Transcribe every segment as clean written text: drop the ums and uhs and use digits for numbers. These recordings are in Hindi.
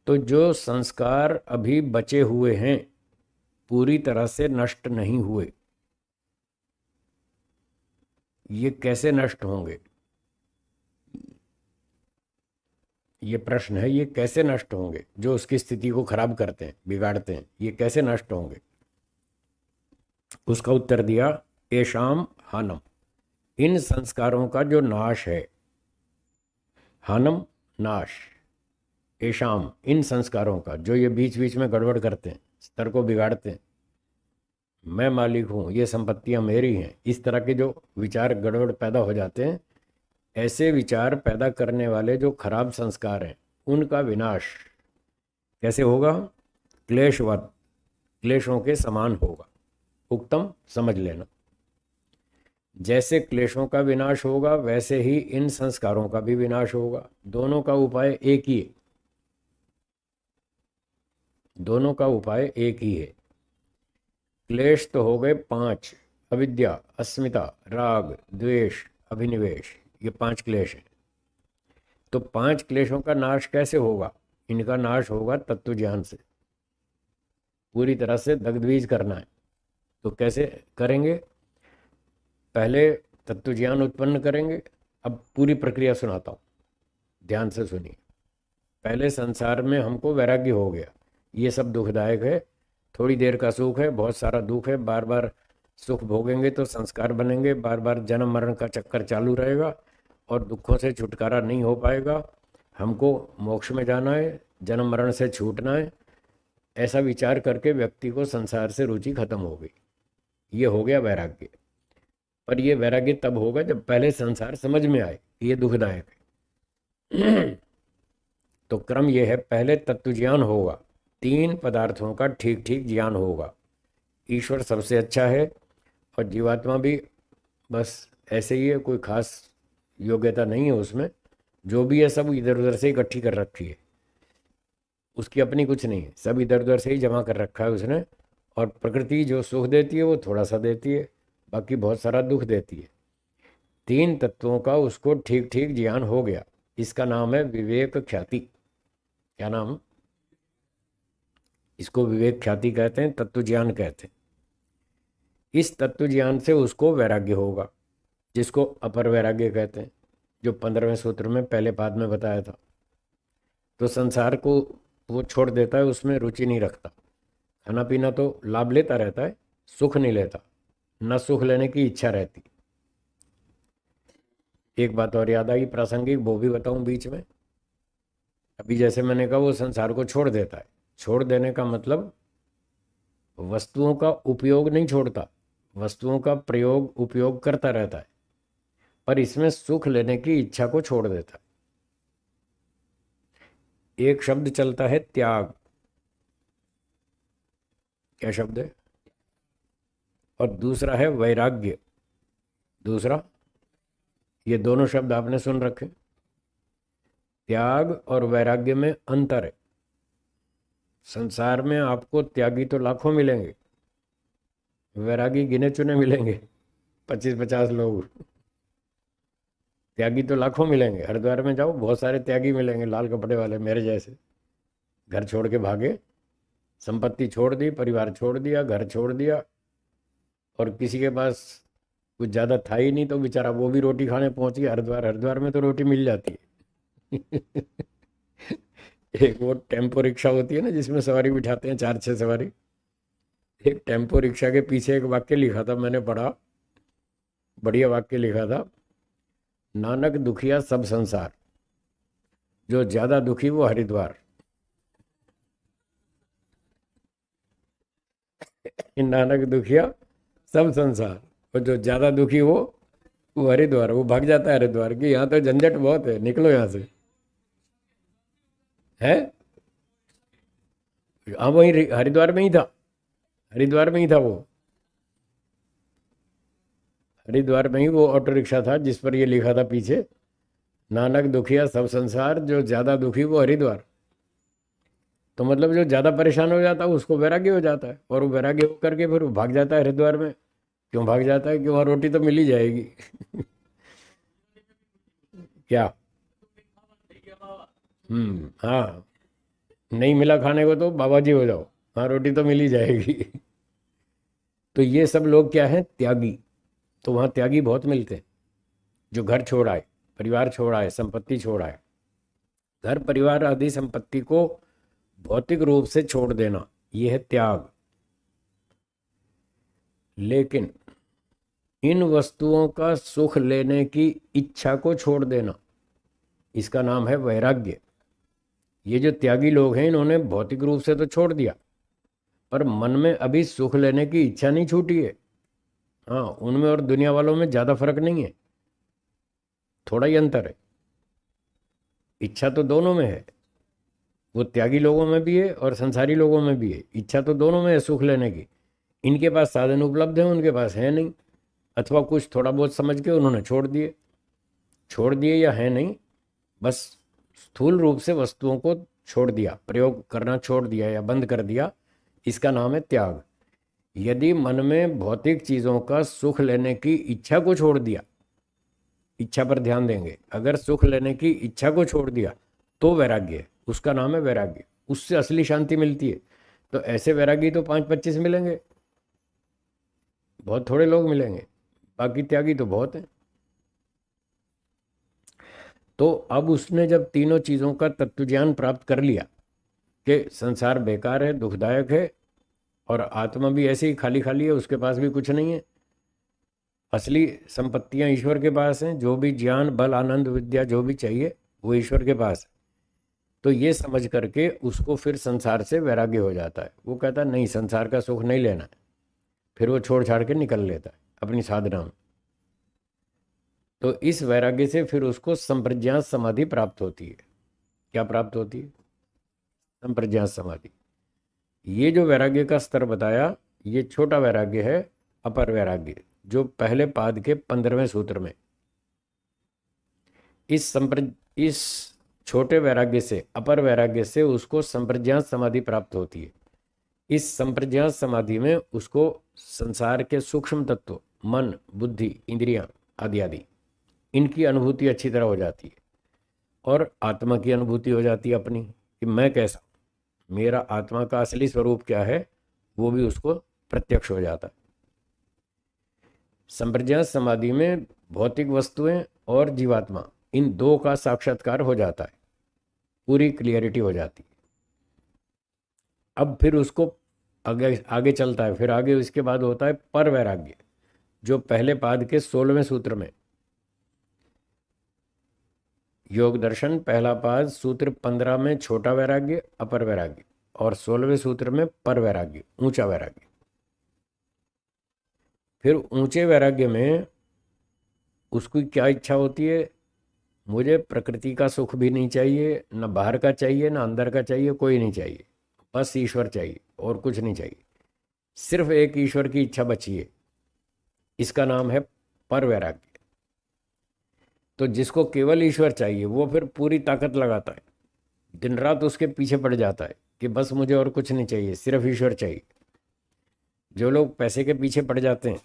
तो जो संस्कार अभी बचे हुए हैं पूरी तरह से नष्ट नहीं हुए, ये कैसे नष्ट होंगे? ये प्रश्न है, ये कैसे नष्ट होंगे? जो उसकी स्थिति को खराब करते हैं, बिगाड़ते हैं, ये कैसे नष्ट होंगे? उसका उत्तर दिया, येषाम हानम, इन संस्कारों का जो नाश है, हानम नाश, येषाम इन संस्कारों का, जो ये बीच बीच में गड़बड़ करते हैं, स्तर को बिगाड़ते हैं, मैं मालिक हूँ, ये संपत्तियां मेरी हैं, इस तरह के जो विचार गड़बड़ पैदा हो जाते हैं, ऐसे विचार पैदा करने वाले जो खराब संस्कार हैं, उनका विनाश कैसे होगा? क्लेशवत, क्लेशों के समान होगा। उक्तम, समझ लेना। जैसे क्लेशों का विनाश होगा वैसे ही इन संस्कारों का भी विनाश होगा। दोनों का उपाय एक ही है, दोनों का उपाय एक ही है। क्लेश तो हो गए 5, अविद्या, अस्मिता, राग, द्वेष, अभिनिवेश, ये 5 क्लेश हैं। तो 5 क्लेशों का नाश कैसे होगा? इनका नाश होगा तत्व ज्ञान से, पूरी तरह से दग्धबीज करना है। तो कैसे करेंगे? पहले तत्व ज्ञान उत्पन्न करेंगे। अब पूरी प्रक्रिया सुनाता हूँ, ध्यान से सुनिए। पहले संसार में हमको वैराग्य हो गया, ये सब दुखदायक है, थोड़ी देर का सुख है, बहुत सारा दुख है, बार बार सुख भोगेंगे तो संस्कार बनेंगे, बार बार जन्म मरण का चक्कर चालू रहेगा और दुखों से छुटकारा नहीं हो पाएगा। हमको मोक्ष में जाना है, जन्म मरण से छूटना है, ऐसा विचार करके व्यक्ति को संसार से रुचि खत्म हो गई। ये हो गया वैराग्य। पर ये वैराग्य तब होगा जब पहले संसार समझ में आए ये दुखदायक है। तो क्रम ये है, पहले तत्व ज्ञान होगा, 3 पदार्थों का ठीक ठीक ज्ञान होगा। ईश्वर सबसे अच्छा है और जीवात्मा भी बस ऐसे ही है, कोई खास योग्यता नहीं है उसमें, जो भी है सब इधर उधर से इकट्ठी कर रखी है, उसकी अपनी कुछ नहीं है, सब इधर उधर से ही जमा कर रखा है उसने। और प्रकृति जो सुख देती है वो थोड़ा सा देती है, बाकी बहुत सारा दुख देती है। 3 तत्वों का उसको ठीक ठीक ज्ञान हो गया, इसका नाम है विवेक ख्याति। क्या नाम? इसको विवेक ख्याति कहते हैं, तत्व ज्ञान कहते हैं। इस तत्व ज्ञान से उसको वैराग्य होगा, जिसको अपर वैराग्य कहते हैं, जो 15वें सूत्र में पहले पाद में बताया था। तो संसार को वो छोड़ देता है, उसमें रुचि नहीं रखता, खाना पीना तो लाभ लेता रहता है, सुख नहीं लेता, न सुख लेने की इच्छा रहती। एक बात और याद आई प्रासंगिक, वो भी बताऊं बीच में। अभी जैसे मैंने कहा वो संसार को छोड़ देता है, छोड़ देने का मतलब वस्तुओं का उपयोग नहीं छोड़ता, वस्तुओं का प्रयोग उपयोग करता रहता है, पर इसमें सुख लेने की इच्छा को छोड़ देता है। एक शब्द चलता है त्याग, क्या शब्द है? और दूसरा है वैराग्य, दूसरा, ये दोनों शब्द आपने सुन रखे। त्याग और वैराग्य में अंतर है। संसार में आपको त्यागी तो लाखों मिलेंगे, वैरागी गिने चुने मिलेंगे, 25-50 लोग। त्यागी तो लाखों मिलेंगे, हरिद्वार में जाओ बहुत सारे त्यागी मिलेंगे, लाल कपड़े वाले मेरे जैसे, घर छोड़ के भागे, संपत्ति छोड़ दी, परिवार छोड़ दिया, घर छोड़ दिया, और किसी के पास कुछ ज़्यादा था ही नहीं तो बेचारा वो भी रोटी खाने पहुंच गया हरिद्वार। हरिद्वार में तो रोटी मिल जाती है। एक वो टेम्पो रिक्शा होती है ना जिसमें सवारी बिठाते हैं, 4-6 सवारी। एक टेम्पो रिक्शा के पीछे एक वाक्य लिखा था, मैंने पढ़ा, बढ़िया वाक्य लिखा था, नानक दुखिया सब संसार, जो ज्यादा दुखी वो हरिद्वार। नानक दुखिया सब संसार, और जो ज्यादा दुखी वो हरिद्वार, वो भाग जाता है हरिद्वार की, यहाँ तो झंझट बहुत है, निकलो यहाँ से। है, हाँ वही हरिद्वार में ही था, हरिद्वार में ही था वो, हरिद्वार में ही वो ऑटो रिक्शा था जिस पर ये लिखा था पीछे, नानक दुखिया सब संसार, जो ज्यादा दुखी वो हरिद्वार। तो मतलब जो ज्यादा परेशान हो जाता है उसको वैराग्य हो जाता है, और वो वैराग्य होकर के फिर वो भाग जाता है हरिद्वार में। क्यों भाग जाता है? कि वहाँ रोटी तो मिल ही जाएगी। क्या? हाँ, नहीं मिला खाने को तो बाबा जी हो जाओ, हाँ रोटी तो मिल ही जाएगी। तो ये सब लोग क्या हैं, त्यागी। तो वहाँ त्यागी बहुत मिलते हैं, जो घर छोड़ आए, परिवार छोड़ आए, संपत्ति छोड़ आए। घर परिवार आदि संपत्ति को भौतिक रूप से छोड़ देना, ये है त्याग। लेकिन इन वस्तुओं का सुख लेने की इच्छा को छोड़ देना, इसका नाम है वैराग्य। ये जो त्यागी लोग हैं, इन्होंने भौतिक रूप से तो छोड़ दिया, पर मन में अभी सुख लेने की इच्छा नहीं छूटी है। हाँ, उनमें और दुनिया वालों में ज़्यादा फर्क नहीं है, थोड़ा ही अंतर है। इच्छा तो दोनों में है, वो त्यागी लोगों में भी है और संसारी लोगों में भी है। इच्छा तो दोनों में है सुख लेने की। इनके पास साधन उपलब्ध है, उनके पास है नहीं, अथवा कुछ थोड़ा बहुत समझ के उन्होंने छोड़ दिए या है नहीं, बस स्थूल रूप से वस्तुओं को छोड़ दिया, प्रयोग करना छोड़ दिया या बंद कर दिया। इसका नाम है त्याग। यदि मन में भौतिक चीज़ों का सुख लेने की इच्छा को छोड़ दिया, इच्छा पर ध्यान देंगे, अगर सुख लेने की इच्छा को छोड़ दिया तो वैराग्य है, उसका नाम है वैराग्य। उससे असली शांति मिलती है। तो ऐसे वैरागी तो 5-25 मिलेंगे, बहुत थोड़े लोग मिलेंगे, बाकी त्यागी तो बहुत हैं। तो अब उसने जब तीनों चीज़ों का तत्व ज्ञान प्राप्त कर लिया कि संसार बेकार है, दुखदायक है, और आत्मा भी ऐसे ही खाली खाली है, उसके पास भी कुछ नहीं है, असली संपत्तियां ईश्वर के पास हैं, जो भी ज्ञान बल आनंद विद्या जो भी चाहिए वो ईश्वर के पास है। तो ये समझ करके उसको फिर संसार से वैराग्य हो जाता है। वो कहता है नहीं, संसार का सुख नहीं लेना है, फिर वो छोड़ छाड़ के निकल लेता है अपनी साधना में। तो इस वैराग्य से फिर उसको संप्रज्ञात समाधि प्राप्त होती है। क्या प्राप्त होती है? संप्रज्ञात समाधि। ये जो वैराग्य का स्तर बताया, ये छोटा वैराग्य है, अपर वैराग्य, जो पहले पाद के 15वें सूत्र में। इस छोटे वैराग्य से, अपर वैराग्य से उसको संप्रज्ञात समाधि प्राप्त होती है। इस संप्रज्ञात समाधि में उसको संसार के सूक्ष्म तत्व, मन बुद्धि इंद्रियां आदि आदि, इनकी अनुभूति अच्छी तरह हो जाती है, और आत्मा की अनुभूति हो जाती है अपनी, कि मैं कैसा, मेरा आत्मा का असली स्वरूप क्या है, वो भी उसको प्रत्यक्ष हो जाता है। संप्रज्ञात समाधि में भौतिक वस्तुएं और जीवात्मा, इन दो का साक्षात्कार हो जाता है, पूरी क्लियरिटी हो जाती है। अब फिर उसको आगे आगे चलता है, फिर आगे उसके बाद होता है पर वैराग्य, जो पहले पाद के 16वें सूत्र में, योग दर्शन पहला पाद सूत्र 15 में छोटा वैराग्य अपर वैराग्य, और 16वें सूत्र में पर वैराग्य ऊंचा वैराग्य। फिर ऊंचे वैराग्य में उसकी क्या इच्छा होती है, मुझे प्रकृति का सुख भी नहीं चाहिए, न बाहर का चाहिए न अंदर का चाहिए, कोई नहीं चाहिए, बस ईश्वर चाहिए और कुछ नहीं चाहिए, सिर्फ एक ईश्वर की इच्छा बची है। इसका नाम है पर वैराग्य। तो जिसको केवल ईश्वर चाहिए वो फिर पूरी ताकत लगाता है, दिन रात उसके पीछे पड़ जाता है कि बस मुझे और कुछ नहीं चाहिए, सिर्फ ईश्वर चाहिए। जो लोग पैसे के पीछे पड़ जाते हैं,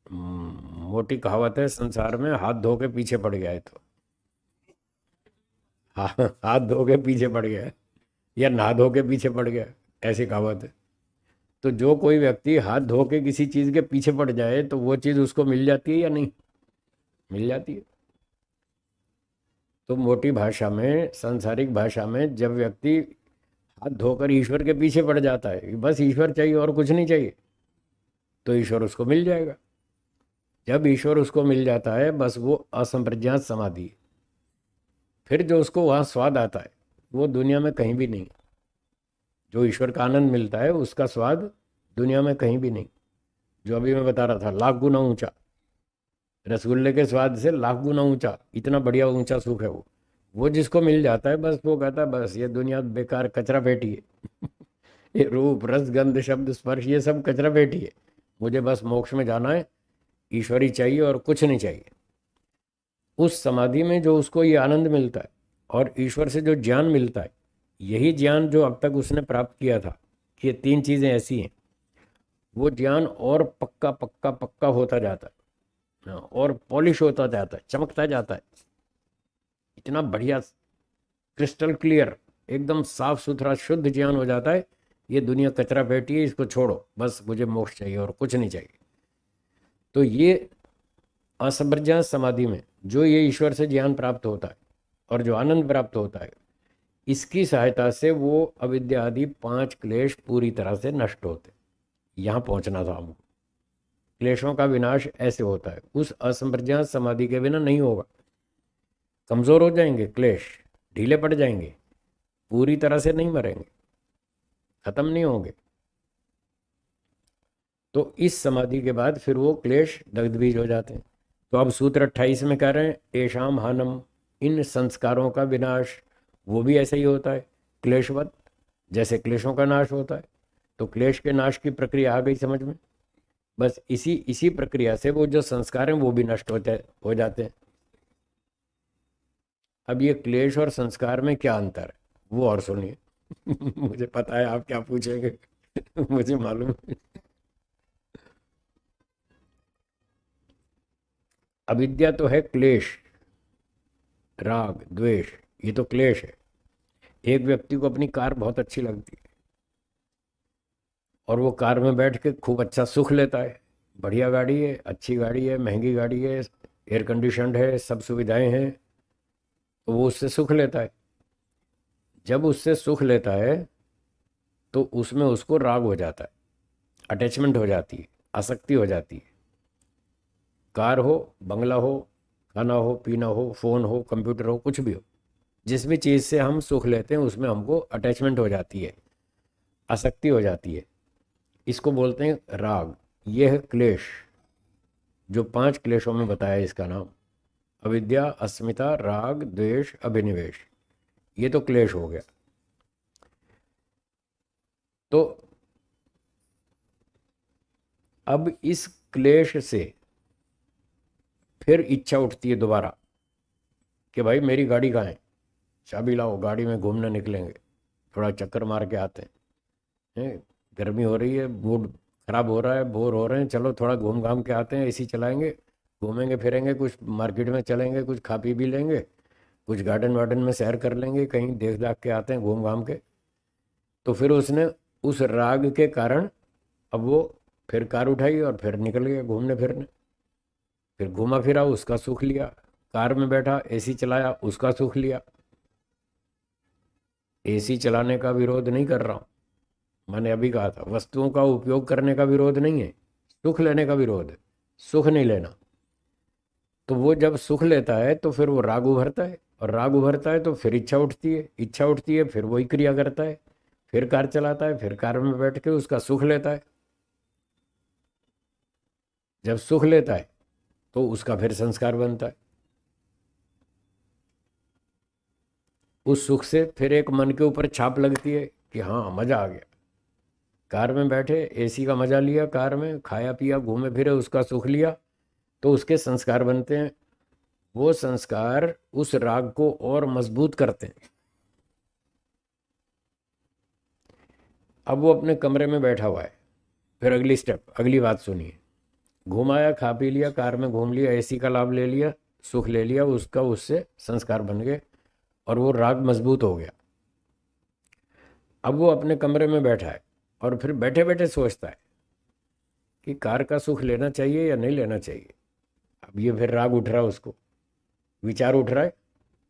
मोटी कहावत है संसार में, हाथ धो के पीछे पड़ गया है, तो हाथ धो के पीछे पड़ गया है, या नहा धो के पीछे पड़ गया, ऐसी कहावत है। तो जो कोई व्यक्ति हाथ धो के किसी चीज़ के पीछे पड़ जाए तो वो चीज़ उसको मिल जाती है या नहीं? मिल जाती है। तो मोटी भाषा में, सांसारिक भाषा में, जब व्यक्ति हाथ धोकर ईश्वर के पीछे पड़ जाता है, बस ईश्वर चाहिए और कुछ नहीं चाहिए, तो ईश्वर उसको मिल जाएगा। जब ईश्वर उसको मिल जाता है, बस वो असंप्रज्ञात समाधि है। फिर जो उसको वहाँ स्वाद आता है वो दुनिया में कहीं भी नहीं। जो ईश्वर का आनंद मिलता है उसका स्वाद दुनिया में कहीं भी नहीं। जो अभी मैं बता रहा था, लाख गुना ऊंचा, रसगुल्ले के स्वाद से लाख गुना ऊंचा, इतना बढ़िया ऊंचा सुख है वो जिसको मिल जाता है, बस वो कहता है बस ये दुनिया बेकार, कचरा पेटी है। ये रूप रस गंध शब्द स्पर्श ये सब कचरा पेटी है, मुझे बस मोक्ष में जाना है, ईश्वर ही चाहिए और कुछ नहीं चाहिए। उस समाधि में जो उसको ये आनंद मिलता है और ईश्वर से जो ज्ञान मिलता है, यही ज्ञान जो अब तक उसने प्राप्त किया था कि ये तीन चीज़ें ऐसी हैं, वो ज्ञान और पक्का पक्का पक्का होता जाता है, और पॉलिश होता जाता है, चमकता जाता है, इतना बढ़िया क्रिस्टल क्लियर एकदम साफ सुथरा शुद्ध ज्ञान हो जाता है, ये दुनिया कचरा पेटी है, इसको छोड़ो, बस मुझे मोक्ष चाहिए और कुछ नहीं चाहिए। तो ये असंप्रज्ञात समाधि में जो ये ईश्वर से ज्ञान प्राप्त होता है और जो आनंद प्राप्त होता है, इसकी सहायता से वो अविद्या आदि 5 क्लेश पूरी तरह से नष्ट होते। यहाँ पहुँचना था हमको। क्लेशों का विनाश ऐसे होता है, उस असंप्रज्ञात समाधि के बिना नहीं होगा। कमज़ोर हो जाएंगे क्लेश, ढीले पड़ जाएंगे, पूरी तरह से नहीं मरेंगे, खत्म नहीं होंगे। तो इस समाधि के बाद फिर वो क्लेश दग्धबीज हो जाते हैं। तो अब सूत्र 28 में कह रहे हैं एशाम हानम, इन संस्कारों का विनाश, वो भी ऐसे ही होता है क्लेशवत, जैसे क्लेशों का नाश होता है। तो क्लेश के नाश की प्रक्रिया आ गई समझ में। बस इसी प्रक्रिया से वो जो संस्कार हैं वो भी नष्ट हो जाते हैं। अब ये क्लेश और संस्कार में क्या अंतर है वो और सुनिए। मुझे पता है आप क्या पूछेंगे। मुझे मालूम है। अविद्या तो है क्लेश, राग द्वेष, ये तो क्लेश है। एक व्यक्ति को अपनी कार बहुत अच्छी लगती है और वो कार में बैठ के खूब अच्छा सुख लेता है, बढ़िया गाड़ी है, अच्छी गाड़ी है, महंगी गाड़ी है, एयर कंडीशनड है, सब सुविधाएं हैं, तो वो उससे सुख लेता है। जब उससे सुख लेता है तो उसमें उसको राग हो जाता है, अटैचमेंट हो जाती है, आसक्ति हो जाती है। कार हो, बंगला हो, खाना हो, पीना हो, फ़ोन हो, कंप्यूटर हो, कुछ भी हो, जिस भी चीज़ से हम सुख लेते हैं उसमें हमको अटैचमेंट हो जाती है, आसक्ति हो जाती है। इसको बोलते हैं राग। यह है क्लेश, जो 5 क्लेशों में बताया इसका नाम अविद्या, अस्मिता, राग, द्वेष, अभिनिवेश। ये तो क्लेश हो गया। तो अब इस क्लेश से फिर इच्छा उठती है दोबारा कि भाई मेरी गाड़ी कहाँ है, चाबी लाओ, गाड़ी में घूमने निकलेंगे, थोड़ा चक्कर मार के आते हैं, गर्मी हो रही है, मूड खराब हो रहा है, बोर हो रहे हैं, चलो थोड़ा घूम घाम के आते हैं, एसी चलाएंगे, घूमेंगे फिरेंगे, कुछ मार्केट में चलेंगे, कुछ खा पी भी लेंगे, कुछ गार्डन वार्डन में सैर कर लेंगे, कहीं देख दाख के आते हैं घूम घाम के। तो फिर उसने उस राग के कारण अब वो फिर कार उठाई और फिर निकल गया घूमने फिरने, फिर घूमा फिरा, उसका सुख लिया, कार में बैठा एसी चलाया, उसका सुख लिया। एसी चलाने का विरोध नहीं कर रहा हूँ, मैंने अभी कहा था वस्तुओं का उपयोग करने का विरोध नहीं है, सुख लेने का विरोध है, सुख नहीं लेना। तो वो जब सुख लेता है तो फिर वो राग उभरता है, और राग उभरता है तो फिर इच्छा उठती है, इच्छा उठती है, फिर वही क्रिया करता है, फिर कार चलाता है, फिर कार में बैठ के उसका सुख लेता है। जब सुख लेता है तो उसका फिर संस्कार बनता है। उस सुख से फिर एक मन के ऊपर छाप लगती है कि हाँ मज़ा आ गया, कार में बैठे, एसी का मज़ा लिया, कार में खाया पिया, घूमे फिरे, उसका सुख लिया, तो उसके संस्कार बनते हैं। वो संस्कार उस राग को और मजबूत करते हैं। अब वो अपने कमरे में बैठा हुआ है, फिर अगली स्टेप, अगली बात सुनिए। घुमाया, खा पी लिया, कार में घूम लिया, एसी का लाभ ले लिया, सुख ले लिया, उसका उससे संस्कार बन गए और वो राग मजबूत हो गया। अब वो अपने कमरे में बैठा है और फिर बैठे बैठे सोचता है कि कार का सुख लेना चाहिए या नहीं लेना चाहिए। अब ये फिर राग उठ रहा है, उसको विचार उठ रहा है,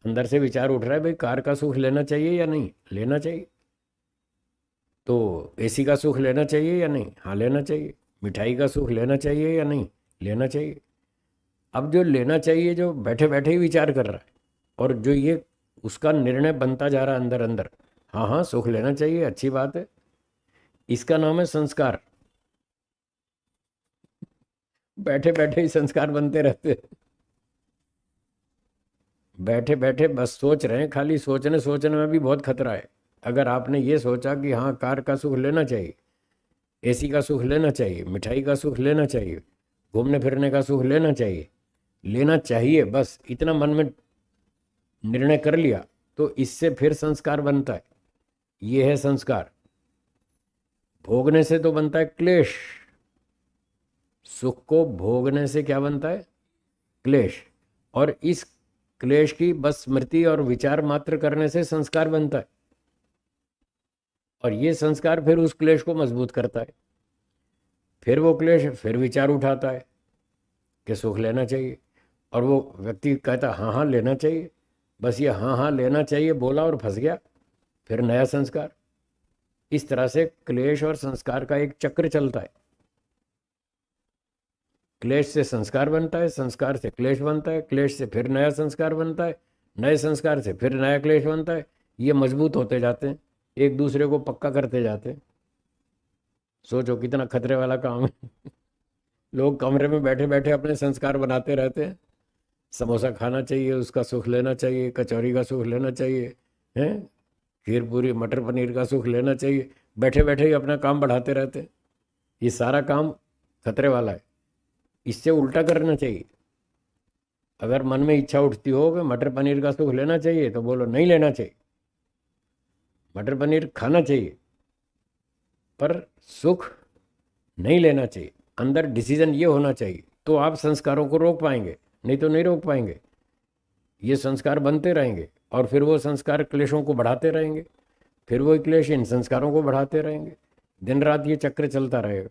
अंदर से विचार उठ रहा है, भाई कार का सुख लेना चाहिए या नहीं लेना चाहिए। तो एसी का सुख लेना चाहिए या नहीं, हाँ लेना चाहिए। मिठाई का सुख लेना चाहिए या नहीं लेना चाहिए। अब जो लेना चाहिए, जो बैठे बैठे ही विचार कर रहा है, और जो ये उसका निर्णय बनता जा रहा है अंदर अंदर, हाँ हाँ सुख लेना चाहिए, अच्छी बात है, इसका नाम है संस्कार। बैठे बैठे ही संस्कार बनते रहते हैं। बैठे बैठे बस सोच रहे हैं, खाली सोचने सोचने में भी बहुत खतरा है। अगर आपने ये सोचा कि हाँ कार का सुख लेना चाहिए, एसी का सुख लेना चाहिए, मिठाई का सुख लेना चाहिए, घूमने फिरने का सुख लेना चाहिए, बस इतना मन में निर्णय कर लिया, तो इससे फिर संस्कार बनता है। ये है संस्कार। भोगने से तो बनता है क्लेश, सुख को भोगने से क्या बनता है, क्लेश। और इस क्लेश की बस स्मृति और विचार मात्र करने से संस्कार बनता है। और ये संस्कार फिर उस क्लेश को मजबूत करता है। फिर वो क्लेश फिर विचार उठाता है कि सुख लेना चाहिए, और वो व्यक्ति कहता हाँ हाँ लेना चाहिए, बस ये हाँ हाँ लेना चाहिए बोला और फंस गया, फिर नया संस्कार। इस तरह से क्लेश और संस्कार का एक चक्र चलता है। क्लेश से संस्कार बनता है, संस्कार से क्लेश बनता है, क्लेश से फिर नया संस्कार बनता है, नए संस्कार से फिर नया क्लेश बनता है। ये मजबूत होते जाते हैं, एक दूसरे को पक्का करते जाते हैं। सोचो कितना खतरे वाला काम है। लोग कमरे में बैठे बैठे अपने संस्कार बनाते रहते हैं। समोसा खाना चाहिए, उसका सुख लेना चाहिए, कचौरी का सुख लेना चाहिए, हैं खीर पूरी मटर पनीर का सुख लेना चाहिए, बैठे बैठे ही अपना काम बढ़ाते रहते हैं। ये सारा काम खतरे वाला है, इससे उल्टा करना चाहिए। अगर मन में इच्छा उठती हो कि मटर पनीर का सुख लेना चाहिए तो बोलो नहीं लेना चाहिए, मटर पनीर खाना चाहिए पर सुख नहीं लेना चाहिए। अंदर डिसीजन ये होना चाहिए, तो आप संस्कारों को रोक पाएंगे, नहीं तो नहीं रोक पाएंगे। ये संस्कार बनते रहेंगे और फिर वो संस्कार क्लेशों को बढ़ाते रहेंगे, फिर वो क्लेश इन संस्कारों को बढ़ाते रहेंगे। दिन रात ये चक्र चलता रहेगा।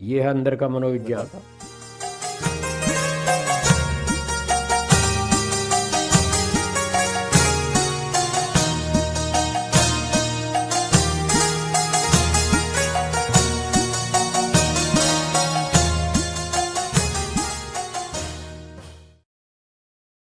ये है अंदर का मनोविज्ञान का।